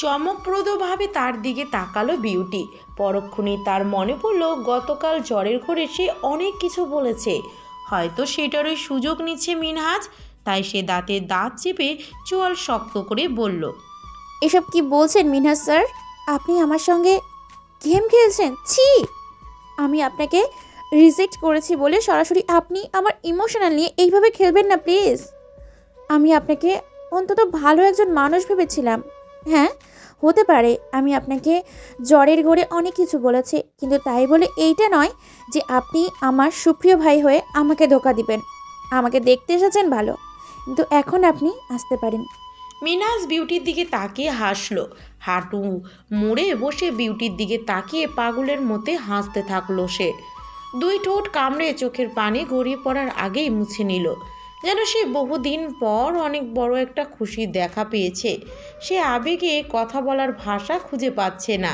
চমকপ্রদভাবে তার দিকে তাকালো বিউটি। পরক্ষণেই তার মনে পড়ল গতকাল জ্বরের ঘরে সে অনেক কিছু বলেছে, হয়তো সেটারই সুযোগ নিচ্ছে মিনহাজ। তাই সে দাঁতে দাঁত চেপে চোয়াল শক্ত করে বলল, এসব কি বলছেন মিনহাজ স্যার? আপনি আমার সঙ্গে গেম খেলছেন? ছি! আমি আপনাকে রিজেক্ট করেছি বলে সরাসরি আপনি আমার ইমোশনাল নিয়ে এইভাবে খেলবেন না প্লিজ। আমি আপনাকে অন্তত ভালো একজন মানুষ ভেবেছিলাম। হ্যাঁ, হতে পারে আমি আপনাকে জ্বরের ঘরে অনেক কিছু বলেছি, কিন্তু তাই বলে এইটা নয় যে আপনি আমার সুপ্রিয় ভাই হয়ে আমাকে ধোঁকা দিবেন। আমাকে দেখতে এসেছেন ভালো, কিন্তু এখন আপনি আসতে পারেন। মিনহাজ বিউটির দিকে তাকিয়ে হাসলো। হাঁটু মুড়ে বসে বিউটির দিকে তাকিয়ে পাগলের মধ্যে হাসতে থাকলো সে। দুই ঠোঁট কামড়ে চোখের পানি গড়িয়ে পড়ার আগেই মুছে নিল, যেন সে বহুদিন পর অনেক বড় একটা খুশির দেখা পেয়েছে। সে আবেগে কথা বলার ভাষা খুঁজে পাচ্ছে না।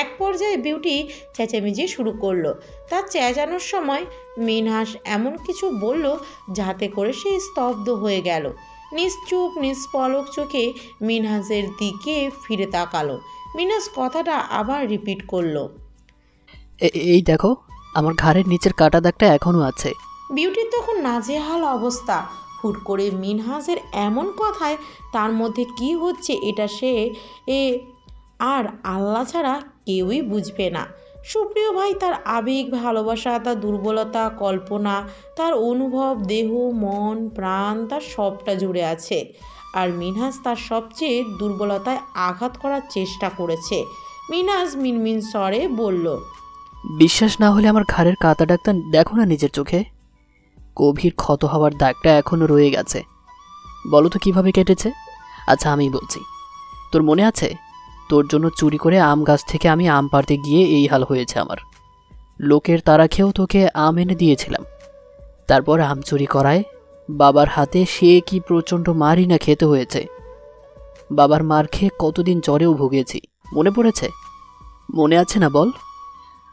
এক পর্যায়ে বিউটি চেঁচামেচি শুরু করলো। তার চেঁচানোর সময় মিনহাজ এমন কিছু বলল যাতে করে সে স্তব্ধ হয়ে গেল। নিশ্চুপ নিষ্পলক চোখে মিনহাজের দিকে ফিরে তাকালো। মিনহাজ কথাটা আবার রিপিট করলো, এই দেখো, আমার ঘাড়ের নিচের কাটা দাগটা এখনো আছে। বিউটির তখন নাজেহাল অবস্থা। হুট করে মিনহাজের এমন কথায় তার মধ্যে কি হচ্ছে এটা সে আর আল্লাহ ছাড়া কেউই বুঝবে না। সুপ্রিয় ভাই তার আবেগ, ভালোবাসা, তার দুর্বলতা, কল্পনা, তার অনুভব, দেহ, মন, প্রাণ, তার সবটা জুড়ে আছে। আর মিনহাজ তার সবচেয়ে দুর্বলতায় আঘাত করার চেষ্টা করেছে। মিনহাজ মিনমিন স্বরে বলল, বিশ্বাস না হলে আমার ঘাড়ের কাটা দাগটা দেখো না নিজের চোখে। গভীর ক্ষত হওয়ার দাগটা এখনো রয়ে গেছে। বলো তো কিভাবে কেটেছে? আচ্ছা আমি বলছি। তোর মনে আছে, তোর জন্য চুরি করে আম গাছ থেকে আমি আম পাড়তে গিয়ে এই হাল হয়েছে আমার। লোকের তাড়া খেয়েও তোকে আম এনে দিয়েছিলাম। তারপর আম চুরি করায় বাবার হাতে সে কি প্রচণ্ড মারই না খেতে হয়েছে। বাবার মার খেয়ে কতদিন জ্বরেও ভুগেছি, মনে পড়েছে? মনে আছে না বল?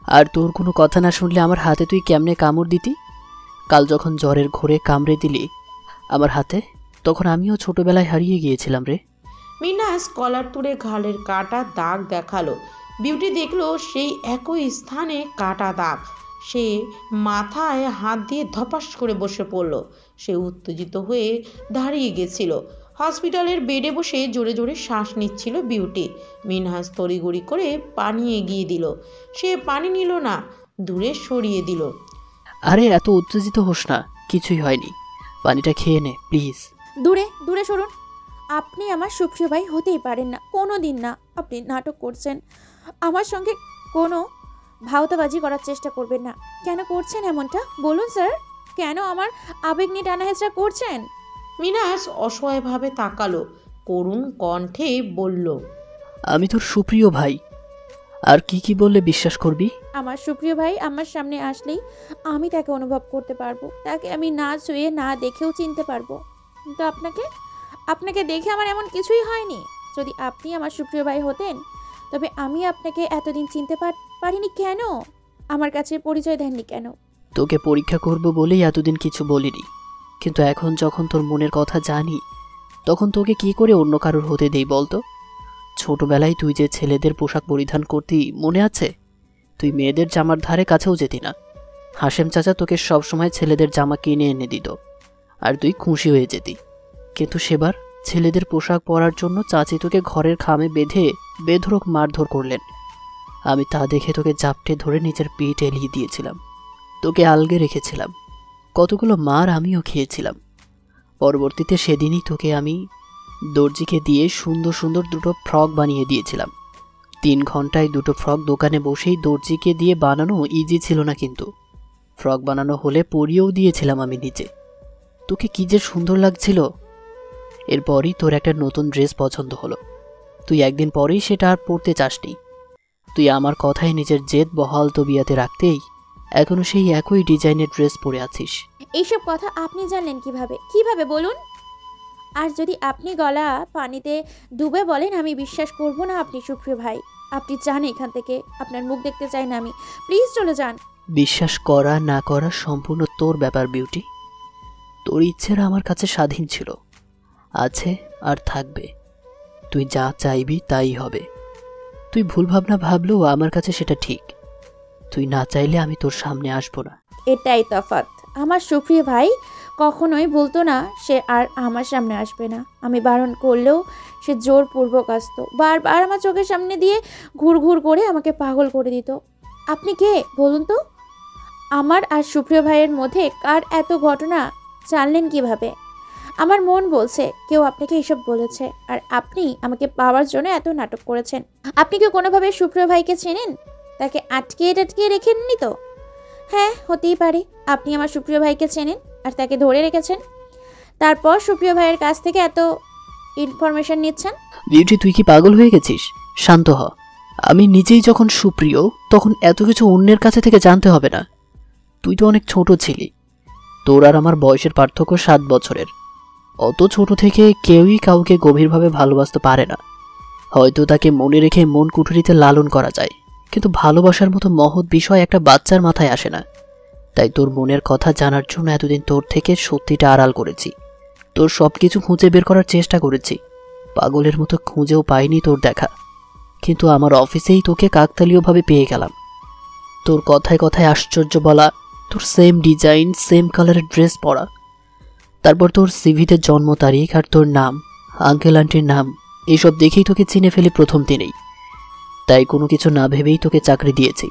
আর তোর কোনো কথা না শুনলে আমার হাতে তুই কেমনে কামড় দিতি? কাল যখন জ্বরের ঘোরে কামড়ে দিলি আমার হাতে, তখন আমিও ছোটবেলায় হারিয়ে গিয়েছিলাম রে। মিনহাজ কলার তুলে ঘাড়ের কাটা দাগ দেখালো। বিউটি দেখলো সেই একই স্থানে কাটা দাগ। সে মাথায় হাত দিয়ে ধপাস করে বসে পড়ল। সে উত্তেজিত হয়ে দাঁড়িয়ে গেছিল। হসপিটালের বেডে বসে জোরে জোরে শ্বাস নিচ্ছিল বিউটি। মিনহাজ তড়িঘড়ি করে পানি এগিয়ে দিল। সে পানি নিল না, দূরে সরিয়ে দিল। আরে এত উত্তেজিত হোস না, কিছুই হয়নি, পানিটা খেয়ে নে প্লিজ। দূরে দূরে সরুন। আপনি আমার সুপ্রিয় ভাই হতেই পারেন না, কোনো দিন না। আপনি নাটক করছেন। আমার সঙ্গে কোনো ভাওতাবাজি করার চেষ্টা করবেন না। কেন করছেন এমনটা বলুন স্যার? কেন আমার আবেগ নিয়ে টানাহেচড়া করছেন? মিনহাজ অসহায়ভাবে তাকালো, করুণ কণ্ঠে বলল, আমি তোর সুপ্রিয় ভাই, আর কি কি বললে বিশ্বাস করবি? আমার সুপ্রিয় ভাই আমার সামনে আসলেই আমি তাকে অনুভব করতে পারবো। তাকে আমি না ছুঁয়ে না দেখেও চিনতে পারবো। কিন্তু আপনাকে দেখে আমার এমন কিছুই হয়নি। যদি আপনি আমার সুপ্রিয় ভাই হতেন, তবে আমি আপনাকে এতদিন চিনতে পারিনি কেন? আমার কাছে পরিচয় দেননি কেন? তোকে পরীক্ষা করব বলেই এতদিন কিছু বলিনি, কিন্তু এখন যখন তোর মনের কথা জানি, তখন তোকে কি করে অন্য কারোর হতে দেই বলতো? ছোটবেলায় তুই যে ছেলেদের পোশাক পরিধান করতি মনে আছে? তুই মেয়েদের জামার ধারে কাছেও যেতি না। হাশেম চাচা তোকে সবসময় ছেলেদের জামা কিনে এনে দিত, আর তুই খুশি হয়ে যেতি। কিন্তু সেবার ছেলেদের পোশাক পরার জন্য চাচি তোকে ঘরের খামে বেঁধে বেধড়ক মারধর করলেন। আমি তা দেখে তোকে জাপটে ধরে নিজের পিঠ এলিয়ে দিয়েছিলাম, তোকে আলগে রেখেছিলাম। কতগুলো মার আমিও খেয়েছিলাম। পরবর্তীতে সেদিনই তোকে আমি দর্জিকে দিয়ে সুন্দর সুন্দর দুটো ফ্রক বানিয়ে দিয়েছিলাম। 3 ঘন্টায় দুটো ফ্রক দোকানে বসেই দর্জিকে দিয়ে বানানো ইজি ছিল না, কিন্তু ফ্রক বানানো হলে পরিয়েও দিয়েছিলাম আমি নিজে। তোকে কি যে সুন্দর লাগছিল। এরপরই তোর একটা নতুন ড্রেস পছন্দ হলো, তুই একদিন পরেই সেটা আর পরতে চাসনি। তুই আমার কথায় নিজের জেদ বহাল তবিয়াতে রাখতেই এখনো সেই একই ডিজাইনের ড্রেস পরে আছিস। এইসব কথা আপনি জানলেন কিভাবে? কিভাবে বলুন? আর যদি আপনি গলা পানিতে ডুবে বলেন, আমি বিশ্বাস করব না আপনি সুপ্রিয় ভাই। আপনি যান এখান থেকে, আপনার মুখ দেখতে চাই না আমি। প্লিজ চলে যান। বিশ্বাস করা না করা সম্পূর্ণ তোর ব্যাপার বিউটি। তোর ইচ্ছেরা আমার কাছে স্বাধীন ছিল, আছে আর থাকবে। তুই যা চাইবি তাই হবে। তুই ভুল ভাবনা ভাবলেও আমার কাছে সেটা ঠিক। তুই না চাইলে আমি তোর সামনে আসবো না। এটাই তফাৎ। আমার সুপ্রিয় ভাই কখনোই বলতো না সে আর আমার সামনে আসবে না। আমি বারণ করলেও সে জোরপূর্বক আসতো, বারবার আমার চোখের সামনে দিয়ে ঘুর ঘুর করে আমাকে পাগল করে দিত। আপনি কে বলুন তো? আমার আর সুপ্রিয় ভাইয়ের মধ্যে কার এত ঘটনা জানলেন কিভাবে? আমার মন বলছে কেউ আপনাকে এসব বলেছে, আর আপনি আমাকে পাওয়ার জন্য এত নাটক করেছেন। আপনি কি কোনোভাবে সুপ্রিয় ভাইকে চেনেন? তাকে আটকিয়ে টাটকিয়ে রেখেননি তো? হ্যাঁ, হতেই পারে আপনি আমার সুপ্রিয় ভাইকে চেনেন আর তাকে ধরে রেখেছেন, তারপর সুপ্রিয় ভাইয়ের কাছ থেকে এত ইনফরমেশন নিচ্ছেন। বিউটি, তুই কি পাগল হয়ে গেছিস? শান্ত হ। আমি নিজেই যখন সুপ্রিয়, তখন এত কিছু অন্যের কাছে থেকে জানতে হবে না। তুই তো অনেক ছোট ছিলি। তোর আর আমার বয়সের পার্থক্য 7 বছরের। অত ছোট থেকে কেউই কাউকে গভীরভাবে ভালোবাসতে পারে না। হয়তো তাকে মনে রেখে মন কুঠুরিতে লালন করা যায়, কিন্তু ভালোবাসার মতো মহৎ বিষয় একটা বাচ্চার মাথায় আসে না। তাই তোর মনের কথা জানার জন্য এতদিন তোর থেকে সত্যিটা আড়াল করেছি। তোর সব কিছু খুঁজে বের করার চেষ্টা করেছি। পাগলের মতো খুঁজেও পাইনি তোর দেখা, কিন্তু আমার অফিসেই তোকে কাকতালীয়ভাবে পেয়ে গেলাম। তোর কথায় কথায় আশ্চর্য বলা, তোর সেম ডিজাইন সেম কালারের ড্রেস পরা, তারপর তোর সিভিতে জন্ম তারিখ আর তোর নাম, আঙ্কেল আন্টির নাম, এইসব দেখেই তোকে চিনে ফেলি প্রথম দিনেই। তাই কোনো কিছু না ভেবেই তোকে চাকরি দিয়েছি।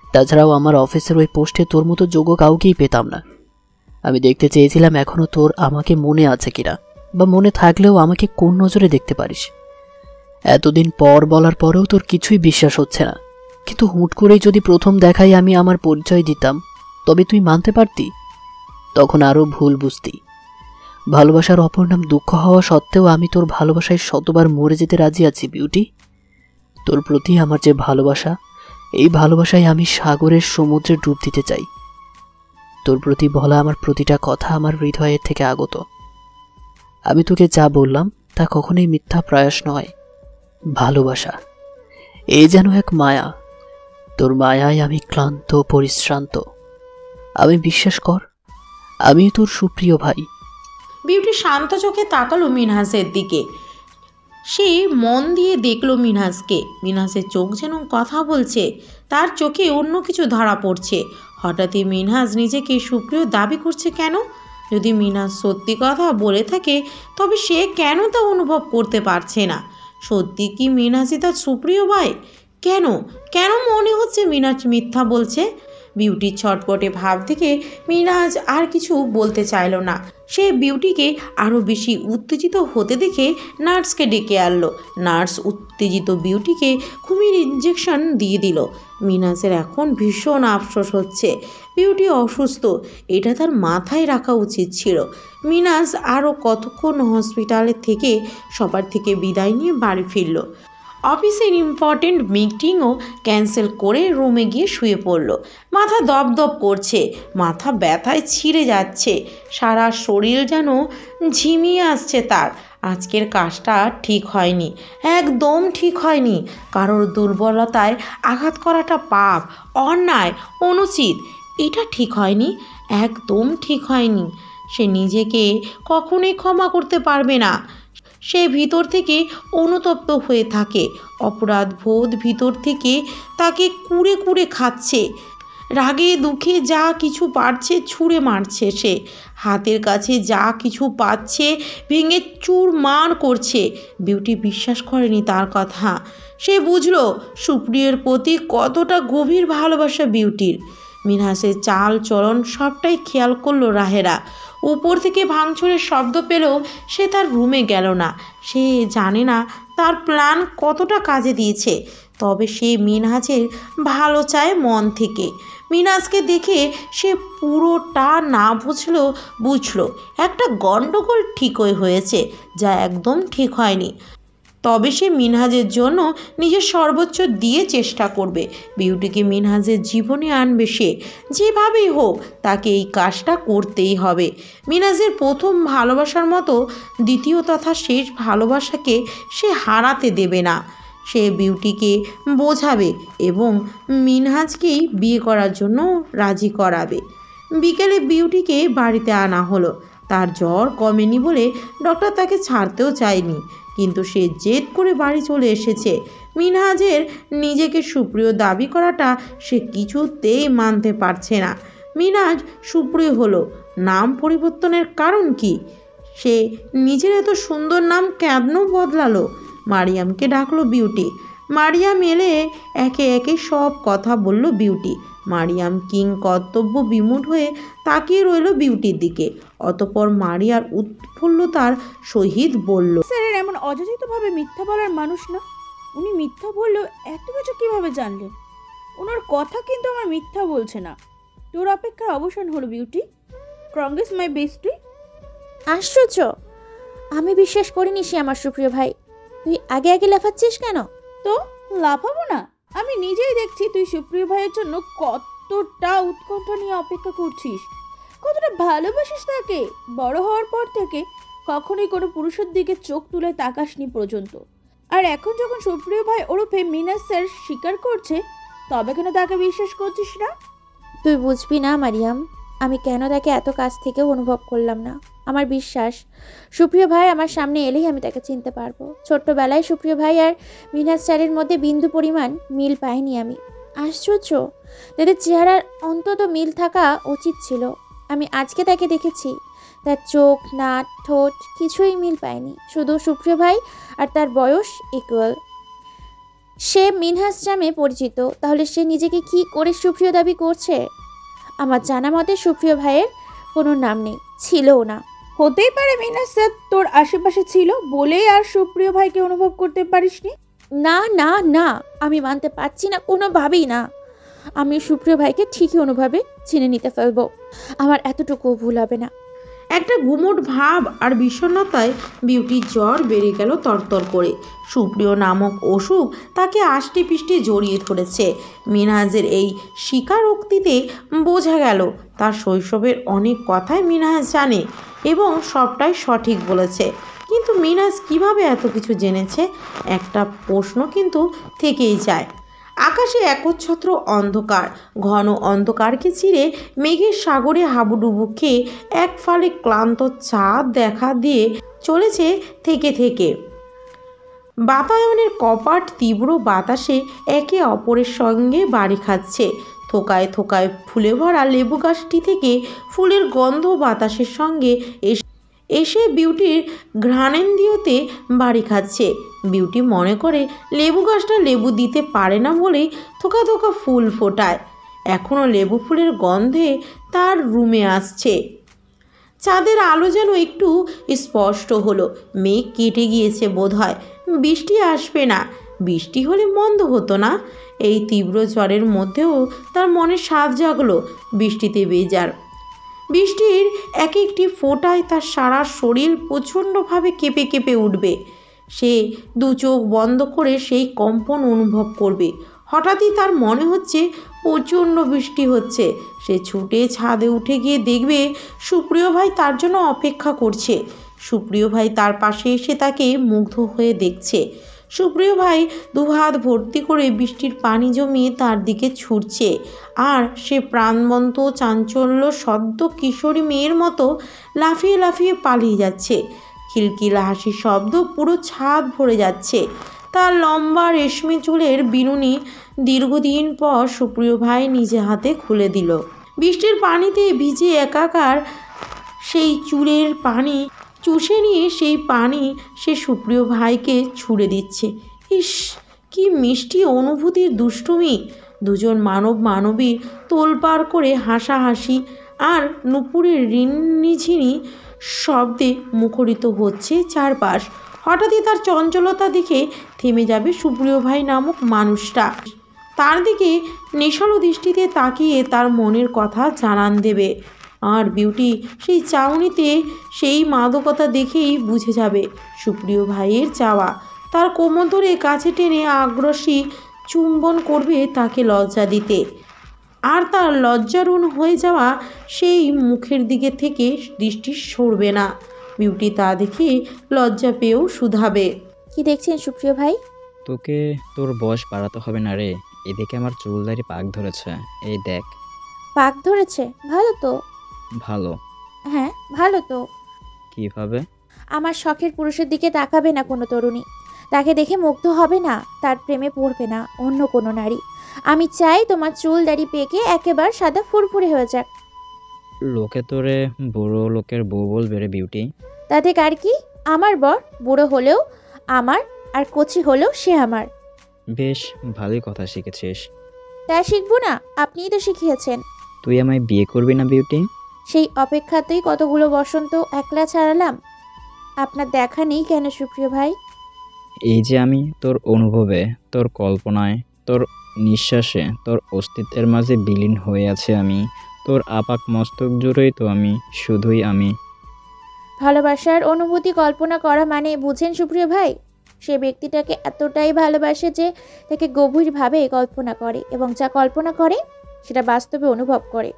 তাছাড়াও আমার অফিসের ওই পোস্টে তোর মতো যোগ্য কাউকেই পেতাম না। আমি দেখতে চেয়েছিলাম এখনও তোর আমাকে মনে আছে কিনা, বা মনে থাকলেও আমাকে কোন নজরে দেখতে পারিস। এতদিন পর বলার পরেও তোর কিছুই বিশ্বাস হচ্ছে না, কিন্তু হুট করেই যদি প্রথম দেখাই আমি আমার পরিচয় দিতাম, তবে তুই মানতে পারতি। তখন আরও ভুল বুঝতি। ভালোবাসার অপর নাম দুঃখ হওয়া সত্ত্বেও আমি তোর ভালোবাসায় শতবার মরে যেতে রাজি আছি বিউটি। তোর প্রতি আমার যে ভালোবাসা, এই ভালোবাসায় আমি সাগরের সমুদ্রে ডুব দিতে চাই। তোর প্রতি বলা আমার প্রতিটা কথা আমার হৃদয়ের থেকে আগত। আমি তোকে যা বললাম তা কখনোই মিথ্যা প্রয়াস নয়। ভালোবাসা এই যেন এক মায়া। তোর মায়ায় আমি ক্লান্ত পরিশ্রান্ত। আমি বিশ্বাস কর, আমি তোর সুপ্রিয় ভাই। বিউটি শান্ত চোখে তাকালো মিনহাসের দিকে। সে মন দিয়ে দেখলো মিনহাসকে। মিনহাসের চোখ যেন কথা বলছে, তার চোখে অন্য কিছু ধরা পড়ছে। হঠাৎই মিনহাস নিজেকে সুপ্রিয় দাবি করছে কেন? যদি মিনহাস সত্যি কথা বলে থাকে, তবে সে কেন তা অনুভব করতে পারছে না? সত্যি কি মিনহাসই তার সুপ্রিয় ভাই? কেন কেন মনে হচ্ছে মিনহাস মিথ্যা বলছে? বিউটির ছটপটে ভাব থেকে মিনহাস আর কিছু বলতে চাইল না। সে বিউটিকে আরও বেশি উত্তেজিত হতে দেখে নার্সকে ডেকে আনলো। নার্স উত্তেজিত বিউটিকে ঘুমের ইঞ্জেকশন দিয়ে দিল। মিনহাসের এখন ভীষণ আফসোস হচ্ছে। বিউটি অসুস্থ, এটা তার মাথায় রাখা উচিত ছিল। মিনহাস আরও কতক্ষণ হসপিটালের থেকে সবার থেকে বিদায় নিয়ে বাড়ি ফিরল। অফিসের ইম্পর্টেন্ট মিটিংও ক্যান্সেল করে রুমে গিয়ে শুয়ে পড়ল। মাথা দপদপ করছে, মাথা ব্যথায় ছিঁড়ে যাচ্ছে, সারা শরীর যেন ঝিমিয়ে আসছে তার। আজকের কাজটা ঠিক হয়নি, একদম ঠিক হয়নি। কারোর দুর্বলতায় আঘাত করাটা পাপ, অন্যায়, অনুচিত। এটা ঠিক হয়নি, একদম ঠিক হয়নি। সে নিজেকে কখনোই ক্ষমা করতে পারবে না। সে ভিতর থেকে অনুতপ্ত হয়ে থাকে। অপরাধ বোধ ভিতর থেকে তাকে কুড়ে কুড়ে খাচ্ছে। রাগে দুঃখে যা কিছু পারছে ছুঁড়ে মারছে সে। হাতের কাছে যা কিছু পাচ্ছে ভেঙে চুরমার করছে। বিউটি বিশ্বাস করেনি তার কথা। সে বুঝলো সুপ্রিয়ের প্রতি কতটা গভীর ভালোবাসা বিউটির। মিনহাসের চাল চলন সবটাই খেয়াল করলো রাহেরা। উপর থেকে ভাঙচুরের শব্দ পেলেও সে তার রুমে গেল না। সে জানে না তার প্ল্যান কতটা কাজে দিয়েছে, তবে সে মিনহাসের ভালো চায় মন থেকে। মিনহাসকে দেখে সে পুরোটা না বুঝলো একটা গণ্ডগোল ঠিকই হয়েছে, যা একদম ঠিক হয়নি। তবে সে মিনহাজের জন্য নিজের সর্বোচ্চ দিয়ে চেষ্টা করবে। বিউটিকে মিনহাজের জীবনে আনবে সে, যেভাবেই হোক তাকে এই কাজটা করতেই হবে। মিনহাজের প্রথম ভালোবাসার মতো দ্বিতীয় তথা শেষ ভালোবাসাকে সে হারাতে দেবে না। সে বিউটিকে বোঝাবে এবং মিনহাজকেই বিয়ে করার জন্য রাজি করাবে। বিকেলে বিউটিকে বাড়িতে আনা হলো। তার জ্বর কমেনি বলে ডক্টর তাকে ছাড়তেও চায়নি, কিন্তু সে জেদ করে বাড়ি চলে এসেছে। মিনহাজের নিজেকে সুপ্রিয় দাবি করাটা সে কিছুতেই মানতে পারছে না। মিনহাজ সুপ্রিয় হলো, নাম পরিবর্তনের কারণ কি? সে নিজের এত সুন্দর নাম কেন বদলালো? মারিয়ামকে ডাকলো বিউটি। মারিয়াম এলে একে একে সব কথা বলল বিউটি। মারিয়াম কিং কর্তব্য বিমূঢ় হয়ে তাকিয়ে রইল বিউটির দিকে। অতঃপর মারিয়ার উৎফুল্লতার সহিত বলল, স্যারের এমন অযাচিতভাবে মিথ্যা বলার মানুষ না। উনি মিথ্যা বললেও এত কিছু কিভাবে জানলেন? ওনার কথা কিন্তু আমার মিথ্যা বলছে না। তোর অপেক্ষার অবসান হলো বিউটি। কংগ্রেস মাই বেস্টি। আশ্চর্য, আমি বিশ্বাস করিনি সে আমার সুপ্রিয় ভাই। তুই আগে আগে লাফাচ্ছিস কেন? তো লাফাবো না? আমি নিজেই দেখছি তুই সুপ্রিয় ভাইয়ের জন্য কতটা উৎকণ্ঠা নিয়ে অপেক্ষা করছিস, কতটা ভালোবাসিস তাকে। বড় হওয়ার পর থেকে কখনোই কোনো পুরুষের দিকে চোখ তুলে তাকাসনি পর্যন্ত। আর এখন যখন সুপ্রিয় ভাই ওরফে মিনাজ স্যার স্বীকার করছে, তবে কেন তাকে বিশ্বাস করছিস না? তুই বুঝবি না মারিয়াম, আমি কেন তাকে এত কাছ থেকেও অনুভব করলাম না। আমার বিশ্বাস সুপ্রিয় ভাই আমার সামনে এলেই আমি তাকে চিনতে পারবো। ছোট্টবেলায় সুপ্রিয় ভাই আর মিনাজ স্যারের মধ্যে বিন্দু পরিমাণ মিল পাইনি আমি। আশ্চর্য, তাদের চেহারার অন্তত মিল থাকা উচিত ছিল। আমি আজকে তাকে দেখেছি, তার চোখ, নাক, ঠোঁট কিছুই মিল পায়নি। শুধু সুপ্রিয় ভাই আর তার বয়স ইকুয়াল। সে মিনহাজ নামে পরিচিত, তাহলে সে নিজেকে কি করে সুপ্রিয় দাবি করছে? আমার জানা মতে সুপ্রিয় ভাইয়ের কোনো নাম নেই, ছিলও না। হতেই পারে মিনাজ স্যার তোর আশেপাশে ছিল বলেই আর সুপ্রিয় ভাইকে অনুভব করতে পারিসনি। না না না, আমি মানতে পারছি না, কোনোভাবেই না। আমি সুপ্রিয় ভাইকে ঠিকই অনুভবে চিনে নিতে ফেলবো, আমার এতটুকুও ভুল হবে না। একটা গুমোট ভাব আর বিষণ্ণতায় বিউটির জ্বর বেড়ে গেল তরতর করে। সুপ্রিয় নামক অসুখ তাকে আষ্টে পিষ্টে জড়িয়ে ধরেছে। মিনহাজের এই স্বীকারোক্তিতে বোঝা গেল তার শৈশবের অনেক কথাই মিনহাজ জানে এবং সবটাই সঠিক বলেছে। কিন্তু মিনহাজ কিভাবে এত কিছু জেনেছে? একটা প্রশ্ন কিন্তু থেকেই যায়। আকাশে একচ্ছত্র অন্ধকার, ঘন অন্ধকারকে চিরে মেঘের সাগরে হাবুডুবু খেয়ে এক ফালে ক্লান্ত চাঁদ দেখা দিয়ে চলেছে থেকে থেকে। বাতায়নের কপাট তীব্র বাতাসে একে অপরের সঙ্গে বাড়ি খাচ্ছে। থোকায় থোকায় ফুলে ভরা লেবু গাছটি থেকে ফুলের গন্ধ বাতাসের সঙ্গে এসে বিউটির ঘ্রাণেন্দ্রিয়তে বাড়ি খাচ্ছে। বিউটি মনে করে লেবু গাছটা লেবু দিতে পারে না বলেই থোকা থোকা ফুল ফোটায়। এখনও লেবু ফুলের গন্ধে তার রুমে আসছে। চাঁদের আলো যেন একটু স্পষ্ট হলো। মেঘ কেটে গিয়েছে বোধহয়, বৃষ্টি আসবে না। বৃষ্টি হলে মন্দ হতো না। এই তীব্র জ্বরের মধ্যেও তার মনে স্বাদ জাগলো বৃষ্টিতে ভেজার। বৃষ্টির এক একটি ফোঁটায় তার সারা শরীর প্রচণ্ডভাবে কেঁপে কেঁপে উঠবে। সে দু চোখ বন্ধ করে সেই কম্পন অনুভব করবে। হঠাৎই তার মনে হচ্ছে প্রচণ্ড বৃষ্টি হচ্ছে। সে ছুটে ছাদে উঠে গিয়ে দেখবে সুপ্রিয় ভাই তার জন্য অপেক্ষা করছে। সুপ্রিয় ভাই তার পাশে এসে তাকে মুগ্ধ হয়ে দেখছে। সুপ্রিয় ভাই দুহাত ভর্তি করে বৃষ্টির পানি জমিয়ে তার দিকে ছুটছে, আর সে প্রাণবন্ত চাঞ্চল্য সদ্য কিশোরী মেয়ের মতো লাফিয়ে লাফিয়ে পালিয়ে যাচ্ছে। খিলখিলা হাসির শব্দ পুরো ছাদ ভরে যাচ্ছে। তার লম্বা রেশমি চুলের বিনুনি দীর্ঘদিন পর সুপ্রিয় ভাই নিজে হাতে খুলে দিল। বৃষ্টির পানিতে ভিজে একাকার সেই চুলের পানি চুষে নিয়ে সেই পানি সে সুপ্রিয় ভাইকে ছুঁড়ে দিচ্ছে। ইস, কি মিষ্টি অনুভূতির দুষ্টুমি! দুজন মানব মানবীর তোলপাড় করে হাসাহাসি আর নুপুরের রিনঝিনি শব্দে মুখরিত হচ্ছে চারপাশ। হঠাৎই তার চঞ্চলতা দেখে থেমে যাবে সুপ্রিয় ভাই নামক মানুষটা। তার দিকে নেশালো দৃষ্টিতে তাকিয়ে তার মনের কথা জানান দেবে। আর বিউটি সেই চাউনিতে সেই মাদকতা দেখেই বুঝে যাবে সুপ্রিয় ভাইয়ের চাওয়া। তার কোমর ধরে কাছে টেনে আগ্রাসী চুম্বন করবে তাকে লজ্জা দিতে, আর তার লজ্জারুণ হয়ে যাওয়া সেই মুখের দিকে থেকে দৃষ্টি সরবে না। বিউটি তা দেখে লজ্জা পেয়েও শুধাবে। কি দেখছেন সুপ্রিয় ভাই? তোকে তোর বয়স বাড়াতে হবে না রে। এদিকে আমার চুলদারি পাক ধরেছে, এই দেখ। পাক ধরেছে? ভালো তো। ভালো? হ্যাঁ ভালো তো। কিভাবে? আমার শখের পুরুষের দিকে তাকাবে না কোনো তরুণী, তাকে দেখে মুগ্ধ হবে না, তার প্রেমে পড়বে না অন্য কোনো নারী। আমি চাই তোমার চুল দাড়ি পেকে একেবারে সাদা ফুরফুরে হয়ে যাক। লোকে তোরে বুড়ো লোকের বউ বলবে রে বিউটি। তাতে কার কি? আমার বর বুড়ো হলেও আমার, আর কচি হলেও সে আমার। বেশ ভালোই কথা শিখেছিস। তা শিখবো না? আপনিই তো শিখিয়েছেন। তুই আমায় বিয়ে করবি না বিউটি? সেই অপেক্ষাতেই কতগুলো বসন্ত একলা ছাড়ালাম। আপনার দেখা নেই কেন সুপ্রিয় ভাই? এই যে আমি তোর অনুভবে, তোর কল্পনায়, তোর নিঃশ্বাসে, তোর অস্তিত্বের মাঝে বিলীন হয়ে আছে আমি। তোর আপাক মস্তক জুড়েই তো আমি, শুধুই আমি। ভালোবাসার অনুভূতি কল্পনা করা মানে বুঝেন সুপ্রিয় ভাই? সে ব্যক্তিটাকে এতটাই ভালোবাসে যে তাকে গভীরভাবে কল্পনা করে এবং যা কল্পনা করে সেটা বাস্তবে অনুভব করে।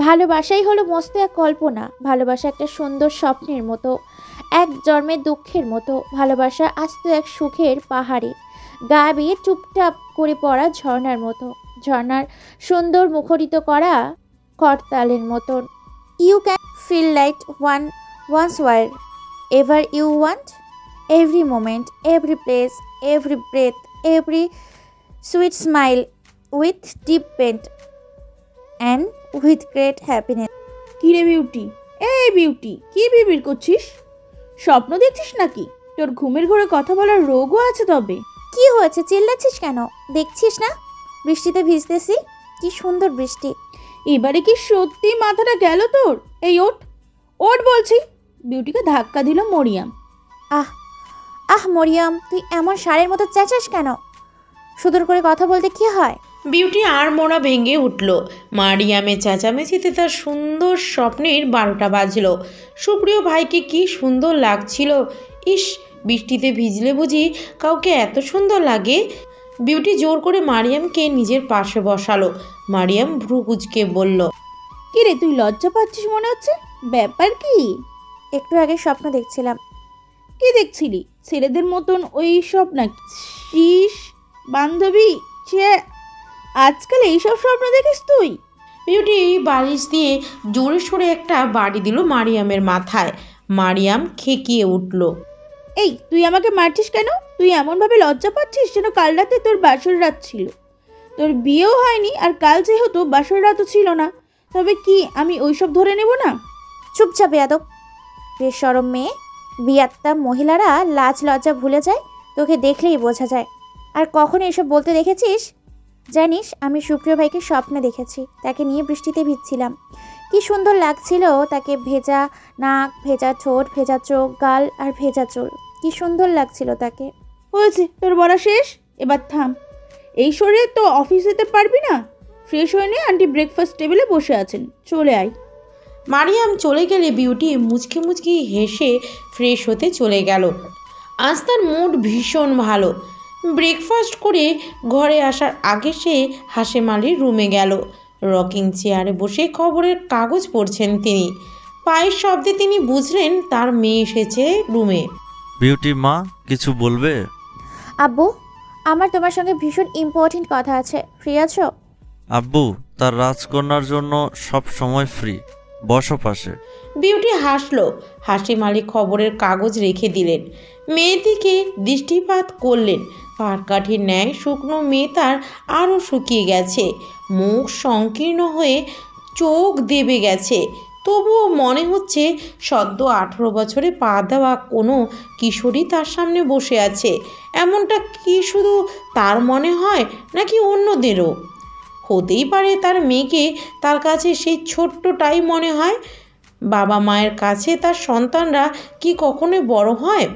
ভালোবাসাই হলো মস্ত এক কল্পনা। ভালোবাসা একটা সুন্দর স্বপ্নের মতো, এক জন্মের দুঃখের মতো। ভালোবাসা আস্ত এক সুখের পাহাড়ে গা বেয়ে চুপটাপ করে পড়া ঝর্ণার মতো, ঝর্ণার সুন্দর মুখরিত করা করতালের মতন। You can feel like once wherever you want, every moment, every place, every breath, every sweet smile, with deep pain and with great happiness. কি রে বিউটি? এই বিউটি, কি বিড়বিড় করছিস? স্বপ্ন দেখছিস নাকি? তোর ঘুমের ঘোরে কথা বলার রোগও আছে তবে। কি হয়েছে, চিল্লাচ্ছিস কেন? দেখছিস না বৃষ্টিতে ভিজতেছি? কি সুন্দর বৃষ্টি। এবারে কি সত্যি মাথাটা গেল তোর? এই ওঠ, ওঠ বলছি। বিউটিকে ধাক্কা দিল মরিয়াম। আহ আহ মরিয়ম, তুই এমন ষাঁড়ের মতো চেঁচাস কেন? সুদূর করে কথা বলতে কি হয়? বিউটি আর মোড়া ভেঙে উঠল। মারিয়ামের চেঁচামেচিতে তার সুন্দর স্বপ্নের 12টা বাজল। সুপ্রিয় ভাইকে কি সুন্দর লাগছিল। ইস, বৃষ্টিতে ভিজলে বুঝি কাউকে এত সুন্দর লাগে? বিউটি জোর করে মারিয়ামকে নিজের পাশে বসালো। মারিয়াম ভ্রু কুঁচকে বলল, কি রে, তুই লজ্জা পাচ্ছিস মনে হচ্ছে। ব্যাপার কি? একটু আগে স্বপ্ন দেখছিলাম। কি দেখছিলি? ছেলেদের মতন ওই সব নাকি? শীষ বান্ধবী, সে আজকাল এইসব স্বপ্ন দেখিস তুই? বিউটি বালিশ দিয়ে জোরে সোরে একটা বাড়ি দিল মারিয়ামের মাথায়। মারিয়াম খেকিয়ে উঠল। এই, তুই আমাকে মারছিস কেন? তুই এমনভাবে লজ্জা পাচ্ছিস যেন কাল রাতে তোর বাসর রাত ছিল। তোর বিয়েও হয়নি, আর কাল যেহেতু বাসর রাতও ছিল না, তবে কি আমি ওইসব ধরে নেব না? চুপচাপ বেয়াদব, বেশরম মেয়ে। বিয়াত্তা মহিলারা লাজ লজ্জা ভুলে যায়, তোকে দেখলেই বোঝা যায়। আর কখন এসব বলতে দেখেছিস? জানিস, আমি সুপ্রিয় ভাইকে স্বপ্নে দেখেছি। তাকে নিয়ে বৃষ্টিতে ভিজছিলাম। কি সুন্দর লাগছিল তাকে, ভেজা নাক, ভেজা ঠোঁট, ভেজা চোখ, গাল আর ভেজা চুল। কি সুন্দর লাগছিল তাকে। হয়েছে, তোর বলা শেষ, এবার থাম। এই শরীরে তো অফিস যেতে পারবি না। ফ্রেশ হয়ে নে, আন্টি ব্রেকফাস্ট টেবিলে বসে আছেন, চলে আয়। মারিয়াম চলে গেলে বিউটি মুচকি মুচকি হেসে ফ্রেশ হতে চলে গেল। আজ তার মুড ভীষণ ভালো। ব্রেকফাস্ট করে ঘরে আসার আগে সে হাসেম আলীর রুমে গেল। রকিং চেয়ারে বসে খবরের কাগজ পড়ছেন তিনি। পায়ের শব্দে তিনি বুঝলেন তার মেয়ে এসেছে রুমে। বিউটি মা, কিছু বলবে? আব্বু, আমার তোমার সঙ্গে ভীষণ ইম্পর্টেন্ট কথা আছে। ফ্রি আছো? আব্বু তার রাজকন্যার জন্য সব সময় ফ্রি, বসো পাশে। বিউটি হাসলো। হাসেম আলী খবরের কাগজ রেখে দিলেন। মেয়ের দিকে দৃষ্টিপাত করলেন। পাটকাঠির ন্যায় শুকনো মেয়ে তার আরও শুকিয়ে গেছে। মুখ সংকীর্ণ হয়ে চোখ দেবে গেছে। তবুও মনে হচ্ছে সদ্য 18 বছরে পা দেওয়া কোনো কিশোরী তার সামনে বসে আছে। এমনটা কি শুধু তার মনে হয়, নাকি অন্যদেরও? হতেই পারে তার মেয়েকে তার কাছে সেই ছোট্টটাই মনে হয়। বাবা মায়ের কাছে তার সন্তানরা কি কখনো বড় হয়?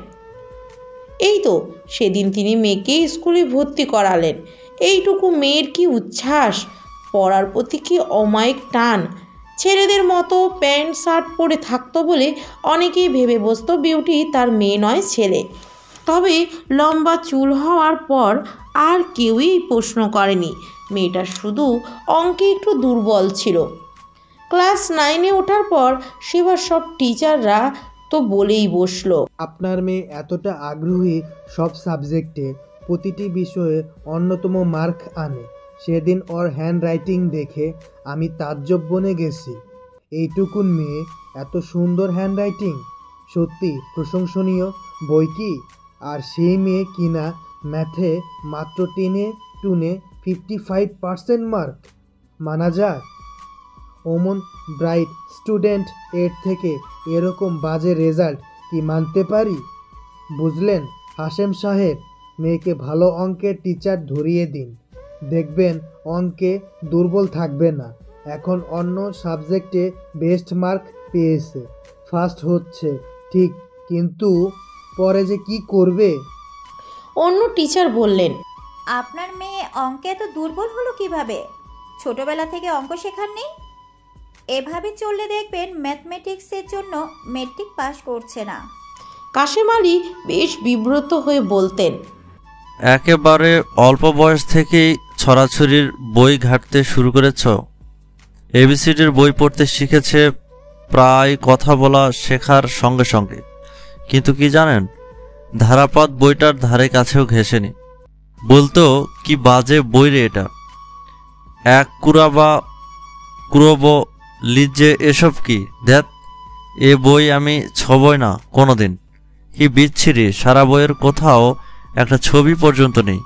এই তো সেদিন তিনি মেয়েকে স্কুলে ভর্তি করালেন। এইটুকু মেয়ের কি উচ্ছ্বাস, পড়ার প্রতি কি অমায়িক টান। ছেলেদের মতো প্যান্ট শার্ট পরে থাকতো বলে অনেকেই ভেবে বসতো বিউটি তার মেয়ে নয় ছেলে। তবে লম্বা চুল হওয়ার পর আর কেউই প্রশ্ন করেনি। মেয়েটা শুধু অঙ্কে একটু দুর্বল ছিল। ক্লাস 9-এ ওঠার পর সেবার সব টিচাররা তো বলেই বসলো, আপনার মেয়ে এতটা আগ্রহী সব সাবজেক্টে, প্রতিটি বিষয়ে অন্যতম মার্ক আনে। সেদিন ওর হ্যান্ডরাইটিং দেখে আমি তাজ্জব বনে গেছি। এইটুকুন মেয়ে, এত সুন্দর হ্যান্ডরাইটিং, সত্যি প্রশংসনীয় বই কি। আর সেই মেয়ে কিনা ম্যাথে মাত্র 10-2 55% মার্ক, মানা যায়। অমন ব্রাইট স্টুডেন্ট এর থেকে এরকম বাজে রেজাল্ট কি মানতে পারি? বুঝলেন হাশেম সাহেব, মেয়েকে ভালো অঙ্কের টিচার ধরিয়ে দিন, দেখবেন অঙ্কে দুর্বল থাকবে না। এখন অন্য সাবজেক্টে বেস্ট মার্ক পেয়েছে, ফার্স্ট হচ্ছে ঠিক, কিন্তু পরে যে কি করবে? অন্য টিচার বললেন, আপনার মেয়ে অঙ্কে এত দুর্বল হলো কিভাবে? ছোটবেলা থেকে অঙ্ক শেখাননি? এভাবে চললে দেখবেন ম্যাথমেটিক্সের জন্য মেট্রিক পাস করছে না। কাশেম আলী বেশ বিব্রত হয়ে বলতেন, একেবারে অল্প বয়স থেকেই ছড়াছড়ির বই ঘাঁটতে শুরু করেছ। এবিসিডির বই পড়তে শিখেছে প্রায় কথা বলা শেখার সঙ্গে সঙ্গে, কিন্তু কি জানেন, ধারাপাত বইটার ধারে কাছেও ঘেঁষেনি। বলতো কি বাজে বই রে এটা, এক কুরব লিজে, এসব কি ধ্যাত, এ বই আমি ছবই না কোনোদিন। কি বিচ্ছিরি, সারা বইয়ের কোথাও একটা ছবি পর্যন্ত নেই।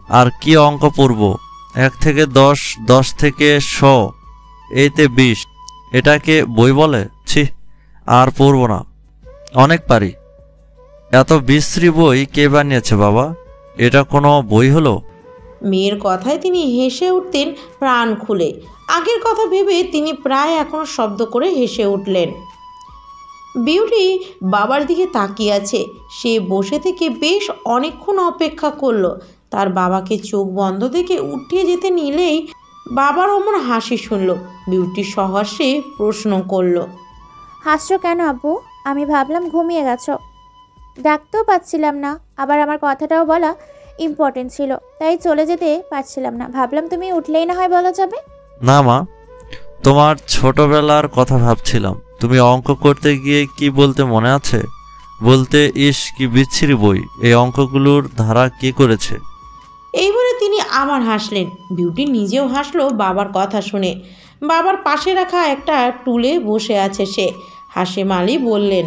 আর কি অঙ্ক পড়ব, 1 থেকে 10, 10 থেকে 100, এইতে 20, এটাকে বই বলে? ছি, আর পড়ব না, অনেক পারি। এত বিশ্রী বই কে বানিয়েছে বাবা? এটা কোনো বই হলো? মেয়ের কথায় তিনি হেসে উঠতেন প্রাণ খুলে। আগের কথা ভেবে তিনি প্রায় এখনো শব্দ করে হেসে উঠলেন। বিউটি বাবার দিকে তাকিয়ে আছে। সে বসে থেকে বেশ অনেকক্ষণ অপেক্ষা করলো। তার বাবাকে চোখ বন্ধ থেকে উঠিয়ে যেতে নিলেই বাবার অমন হাসি শুনল। বিউটি সহসে প্রশ্ন করলো, হাসছো কেন আব্বু? আমি ভাবলাম ঘুমিয়ে গেছো, ডাকতেও পাচ্ছিলাম না, আবার আমার কথাটাও বলা ইম্পর্টেন্ট ছিল, তাই চলে যেতে পারছিলাম না। ভাবলাম তুমি উঠলেই না হয় বলা যাবে। না মা, তোমার ছোটবেলার কথা ভাবছিলাম। তুমি অঙ্ক করতে গিয়ে কি বলতে মনে আছে? বলতে, ইস কি বিচ্ছিরি বই, এই অঙ্কগুলোর ধারা কে করেছে। এইবারে তিনি আবার হাসলেন। বিউটি নিজেও হাসলো বাবার কথা শুনে। বাবার পাশে রাখা একটা টুলে বসে আছে সে। হাশেম আলী বললেন,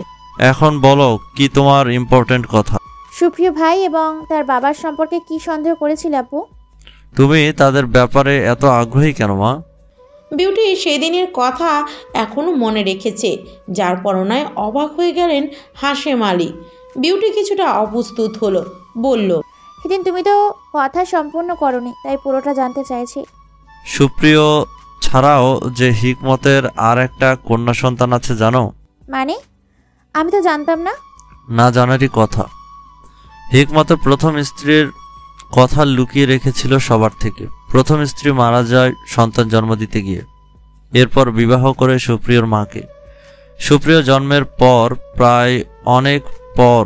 এখন বলো কি তোমার ইম্পর্টেন্ট কথা। সুপ্রিয় ভাই এবং তার বাবার সম্পর্কে কি সন্দেহ করেছিল আপু? তুমি তাদের ব্যাপারে এত আগ্রহী কেন মা? বিউটি সেদিনের কথা এখনো মনে রেখেছে, যার পরনায় অবাক হয়ে গেলেন হাশেম আলী। বিউটি কিছুটা অপ্রস্তুত হলো, বলল, সেদিন তুমি তো কথা সম্পূর্ণ করনি, তাই পুরোটা জানতে চাইছি। সুপ্রিয় ছাড়াও যে হিকমতের আর একটা কন্যা সন্তান আছে জানো? মানে? আমি তো জানতাম না। না জানারই কথা। হিকমতের প্রথম স্ত্রীর কথা লুকিয়ে রেখেছিল সবার থেকে। প্রথম স্ত্রী মারা যায় সন্তান জন্ম দিতে গিয়ে। এরপর বিবাহ করে সুপ্রিয়র মাকে। সুপ্রিয় জন্মের পর প্রায় অনেক পর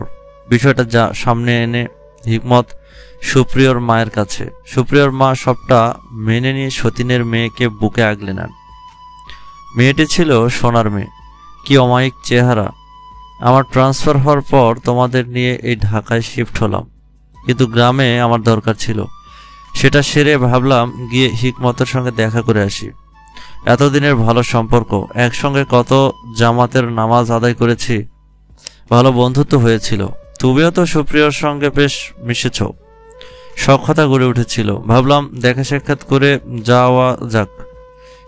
বিষয়টা সামনে এনে হিকমত সুপ্রিয়র মায়ের কাছে। সুপ্রিয়র মা সবটা মেনে নিয়ে সতীনের মেয়েকে বুকে আগলে নেন। মেয়েটি ছিল সোনার মেয়ে, কি অমায়িক চেহারা। আমার ট্রান্সফার হওয়ার পর তোমাদের নিয়ে এই ঢাকায় শিফট হলাম, কিন্তু গ্রামে আমার দরকার ছিল। সেটা সেরে ভাবলাম গিয়ে হিকমতের সঙ্গে দেখা করে আসি। এতদিনের ভালো সম্পর্ক, একসঙ্গে কত জামাতের নামাজ আদায় করেছি, ভালো বন্ধুত্ব হয়েছিল। তুমিও তো সুপ্রিয়র সঙ্গে বেশ মিশেছ, সখ্যতা গড়ে উঠেছিল। ভাবলাম দেখা সাক্ষাৎ করে যাওয়া যাক।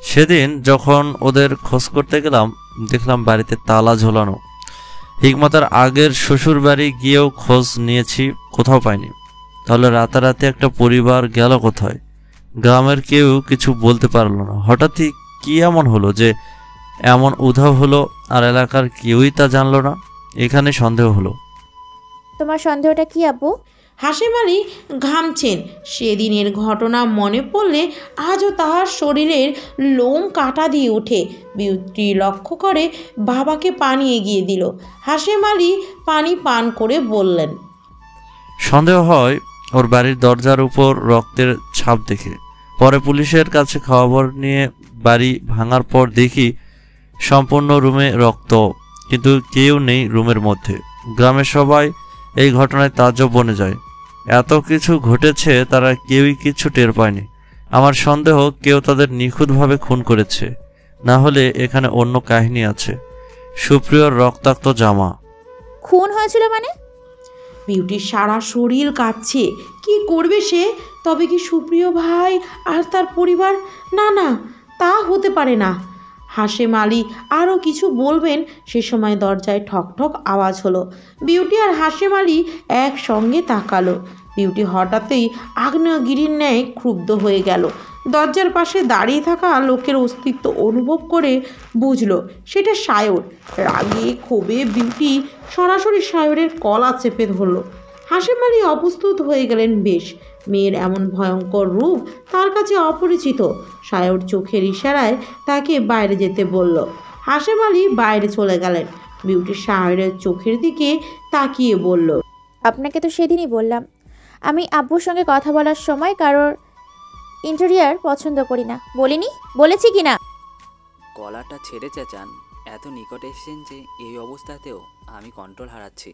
সেদিন যখন ওদের খোঁজ করতে গেলাম, দেখলাম বাড়িতে তালা ঝোলানো। হিকমতের আগের শ্বশুর বাড়ি গিয়েও খোঁজ নিয়েছি, কোথাও পাইনি। তাহলে রাতারাতি একটা পরিবার গেল কোথায়? গ্রামের কেউ কিছু বলতে পারল না। হঠাৎই কি এমন হলো যে এমন উধাও হলো, আর এলাকার কেউই তা জানলো না? এখানে সন্দেহ হলো। তোমার সন্দেহটা কি আব্বু? হাশেম আলী ঘামছেন। সেদিনের ঘটনা মনে পড়লে আজও তাহার শরীরের লোম কাটা দিয়ে ওঠে। বিউটি লক্ষ্য করে বাবাকে পানি এগিয়ে দিল। হাশেম আলী পানি পান করে বললেন, সন্দেহ হয় ওর বাড়ির দরজার উপর রক্তের ছাপ দেখে। পরে পুলিশের কাছে খবর নিয়ে বাড়ি ভাঙার পর দেখি সম্পূর্ণ রুমে রক্ত, কিন্তু কেউ নেই রুমের মধ্যে। গ্রামের সবাই এই ঘটনায় তাজ্জব বনে যায়। এত কিছু ঘটেছে, তারা কেউই কিছু টের পায়নি। আমার সন্দেহ কেউ তাদের নিখুঁতভাবে খুন করেছে, না হলে এখানে অন্য কাহিনী আছে। সুপ্রিয়র রক্তাক্ত জামা। খুন হয়েছিল মানে? বিউটির সারা শরীর কাঁপছে। কি করবে সে? তবে কি সুপ্রিয় ভাই আর তার পরিবার? না না, তা হতে পারে না। হাশেম আলী আরও কিছু বলবেন, সে সময় দরজায় ঠক ঠক আওয়াজ হলো। বিউটি আর হাশেম আলী একসঙ্গে তাকালো। বিউটি হঠাৎই আগ্নেয়গিরির ন্যায় ক্ষুব্ধ হয়ে গেল। দরজার পাশে দাঁড়িয়ে থাকা লোকের অস্তিত্ব অনুভব করে বুঝলো সেটা সায়র। রাগে ক্ষোভে বিউটি সরাসরি সায়রের গলা চেপে ধরল। হাশেম আলী অপ্রস্তুত হয়ে গেলেন বেশ। মেয়ের এমন ভয়ঙ্কর রূপ তার কাছে অপরিচিত। সায়র চোখের ইশারায় তাকে বাইরে যেতে বলল। হাশেম আলী বাইরে চলে গেলেন। বিউটি সায়রের চোখের দিকে তাকিয়ে বলল, আপনাকে তো সেদিনই বললাম আমি আব্বুর সঙ্গে কথা বলার সময় কারোর ইন্টেরিয়ার পছন্দ করি না। বলিনি? বলেছি কি না? গলাটা ছেড়ে চেঁচান। এত নিকটে এসেছেন যে এই অবস্থাতেও আমি কন্ট্রোল হারাচ্ছি।